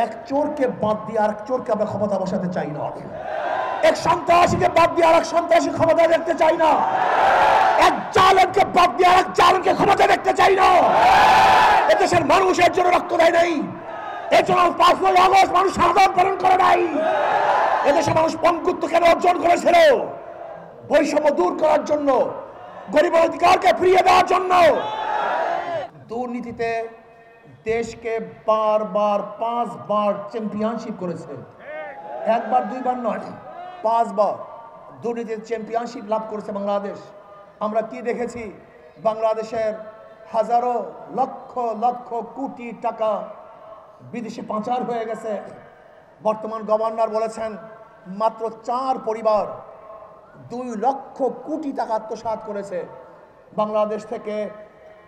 এক চোরকে বাদ দিয়ে আরেক চোরকে আমরা ক্ষমতা বসাতে চাই না। এক সন্ত্রাসীকে বাদ দিয়ে আরেক সন্ত্রাসী ক্ষমতা দেখতে চাই না। এক জালেমকে বাদ দিয়ে আরেক জালেমকে ক্ষমতা দেখতে চাই না। এদেশের মানুষের জন্য রক্ত দেয় নাই, এর জন্য 5ই আগস্ট মানুষ শাহাদাত বরণ করে নাই। এদেশের মানুষ পঙ্গুত্ব কেন অর্জন করেছিল? বৈষম্য দূর করার জন্য, গরিবের অধিকারকে ফিরিয়ে দেওয়ার জন্য। দুর্নীতিতে দেশকে বারবার 5 বার চ্যাম্পিয়নশিপ করেছে, একবার দুইবার নয়, 5 বার দুর্নীতির চ্যাম্পিয়নশিপ লাভ করেছে বাংলাদেশ। আমরা কি দেখেছি? বাংলাদেশের হাজারো লক্ষ লক্ষ কোটি টাকা বিদেশে পাচার হয়ে গেছে। বর্তমান গভর্নর বলেছেন মাত্র 4 পরিবার 2 লক্ষ কোটি টাকা আত্মসাৎ করেছে। বাংলাদেশ থেকে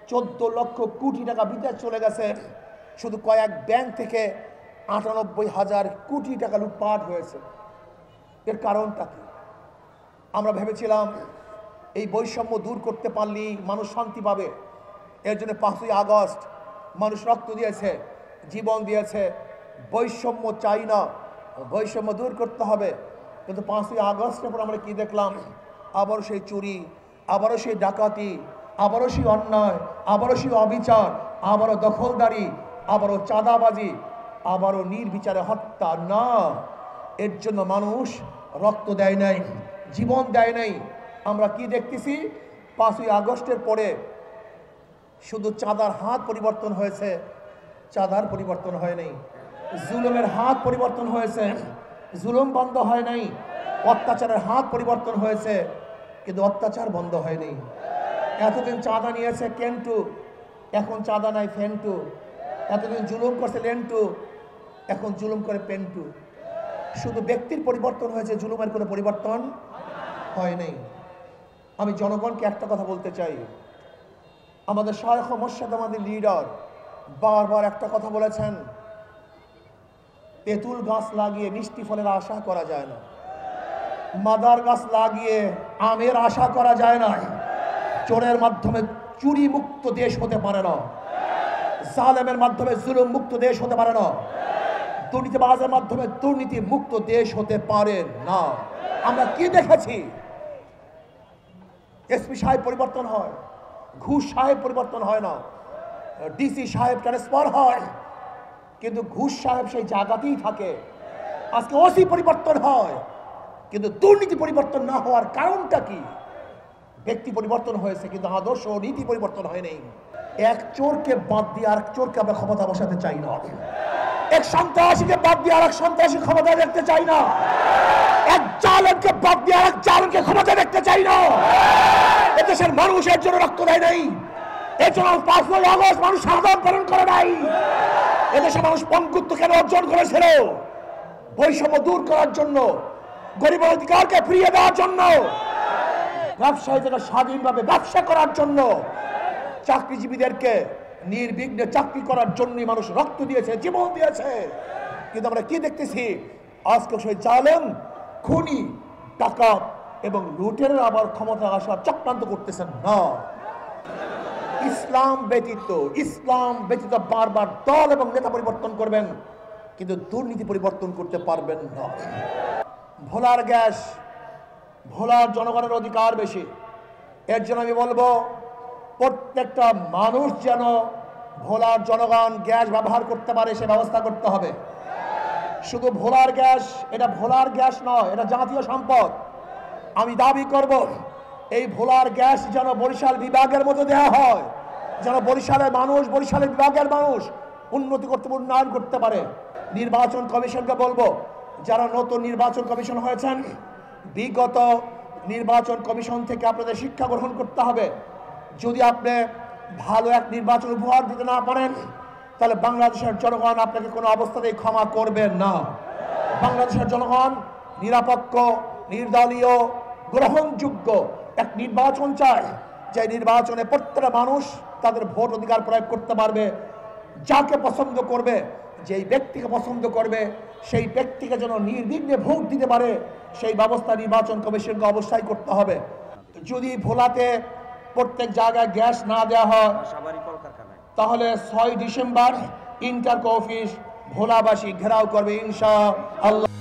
14 লক্ষ কোটি টাকা বিদেশ চলে গেছে। শুধু কয়েক ব্যাংক থেকে 98,000 কোটি টাকা লুটপাট হয়েছে। এর কারণটা কি? আমরা ভেবেছিলাম এই বৈষম্য দূর করতে পারলেই মানুষ শান্তি পাবে। এর জন্য 5ই আগস্ট মানুষ রক্ত দিয়েছে, জীবন দিয়েছে। বৈষম্য চাই না, বৈষম্য দূর করতে হবে। কিন্তু 5ই আগস্টের পর আমরা কি দেখলাম? আবারও সেই চুরি, আবারও সেই ডাকাতি, আবারও সেই অন্যায়, আবারও সেই অবিচার, আবারও দখলদারি, আবারও চাঁদাবাজি, আবারও নির্বিচারে হত্যা। না, এর জন্য মানুষ রক্ত দেয় নাই, জীবন দেয় নাই। আমরা কি দেখতেছি? 5ই আগস্টের পরে শুধু চাঁদার হাত পরিবর্তন হয়েছে, চাঁদার পরিবর্তন হয় নাই। জুলুমের হাত পরিবর্তন হয়েছে, জুলুম বন্ধ হয় নাই। অত্যাচারের হাত পরিবর্তন হয়েছে, কিন্তু অত্যাচার বন্ধ হয়নি। এতদিন চাঁদা নিয়েছে কেন্টু, এখন চাঁদা নাই ফেন্টু। এতদিন জুলুম করছে লেন্টু, এখন জুলুম করে পেন্টু। শুধু ব্যক্তির পরিবর্তন হয়েছে, জুলুমের কোনো পরিবর্তন হয় নাই। আমি জনগণকে একটা কথা বলতে চাই, আমাদের শায়খ মোর্শেদ, আমাদের লিডার বারবার একটা কথা বলেছেন, তেঁতুল গাছ লাগিয়ে মিষ্টি ফলের আশা করা যায় না, মাদার গাছ লাগিয়ে আমের আশা করা যায় না। চোরের মাধ্যমে চুরি মুক্ত দেশ হতে পারে না, জালেমের মাধ্যমে জুলুম মুক্ত দেশ হতে পারে না, দুর্নীতিবাজের মাধ্যমে দুর্নীতি মুক্ত দেশ হতে পারে না। আমরা কি দেখেছি? এসপি সাহেব পরিবর্তন হয়, ঘুষ সাহেব পরিবর্তন হয় না, ডিসি সাহেব ট্রান্সফার হয়, কিন্তু ঘুষ সাহেব সেই জায়গাতেই থাকে। আজকে ওসি পরিবর্তন হয়, কিন্তু দুর্নীতি পরিবর্তন না হওয়ার কারণটা কি? ব্যক্তি পরিবর্তন হয়েছে, কিন্তু আদর্শ ও নীতি পরিবর্তন হয় নাই। এক চোরকে বাদ দিয়ে আরেক চোরকে আমরা ক্ষমতা বসাতে চাই না। এক সন্ত্রাসীকে বাদ দিয়ে আরেক সন্ত্রাসী ক্ষমতা দেখতে চাই না। এক জালেমকে বাদ দিয়ে আরেক জালেমকে ক্ষমতা দেখতে চাই না। এদেশের মানুষের জন্য রক্ত দেয় নাই, এর জন্য 5ই আগস্ট মানুষ শাহাদাত বরণ করে নাই। এদেশের মানুষ পঙ্গুত্ব কেন অর্জন করেছিল? বৈষম্য দূর করার জন্য, গরিবের অধিকারকে ফিরিয়ে দেওয়ার জন্য, ব্যবসায়ীদের স্বাধীনভাবে ব্যবসা করার জন্য, চাকরিজীবীদেরকে নির্বিঘ্নে চাকরি করার জন্যই মানুষ রক্ত দিয়েছে, জীবন দিয়েছে। কিন্তু আমরা কি দেখতেছি? আজকে সেই জালেম, খুনি, ডাকাত এবং লুটের আবার ক্ষমতা আসার চক্রান্ত করতেছেন। না, ইসলাম ব্যতীত বারবার দল এবং নেতা পরিবর্তন করবেন, কিন্তু দুর্নীতি পরিবর্তন করতে পারবেন না। ভোলার গ্যাস, ভোলার জনগণের অধিকার বেশি। এর জন্য আমি বলবো প্রত্যেকটা মানুষ যেন ভোলার জনগণ গ্যাস ব্যবহার করতে পারে সে ব্যবস্থা করতে হবে। শুধু ভোলার গ্যাস, এটা ভোলার গ্যাস নয়, এটা জাতীয় সম্পদ। আমি দাবি করব এই ভোলার গ্যাস যেন বরিশাল বিভাগের মধ্যে দেওয়া হয়, যেন বরিশালের মানুষ, বরিশালের বিভাগের মানুষ উন্নতি করতে, উন্নয়ন করতে পারে। নির্বাচন কমিশনকে বলবো, যারা নতুন নির্বাচন কমিশন হয়েছেন, বিগত নির্বাচন কমিশন থেকে আপনাদের শিক্ষা গ্রহণ করতে হবে। যদি আপনি ভালো এক নির্বাচন উপহার দিতে না পারেন, তাহলে বাংলাদেশের জনগণ আপনাকে কোনো অবস্থাতেই ক্ষমা করবেন না। বাংলাদেশের জনগণ নিরপেক্ষ, নির্দলীয়, গ্রহণযোগ্য এক নির্বাচন চায়, যে নির্বাচনে প্রত্যেকটা মানুষ তাদের ভোট অধিকার প্রয়োগ করতে পারবে। যাকে পছন্দ করবে, যেই ব্যক্তিকে পছন্দ করবে, সেই ব্যক্তিকে যেন নির্বিঘ্নে ভোট দিতে পারে, সেই ব্যবস্থা নির্বাচন কমিশনকে অবশ্যই করতে হবে। যদি ভোলাতে প্রত্যেক জায়গায় গ্যাস না দেওয়া হয়, তাহলে 6 ডিসেম্বর ইন্টারকো অফিস, ভোলাবাসী ঘেরাও করবে ইনশাআল্লাহ।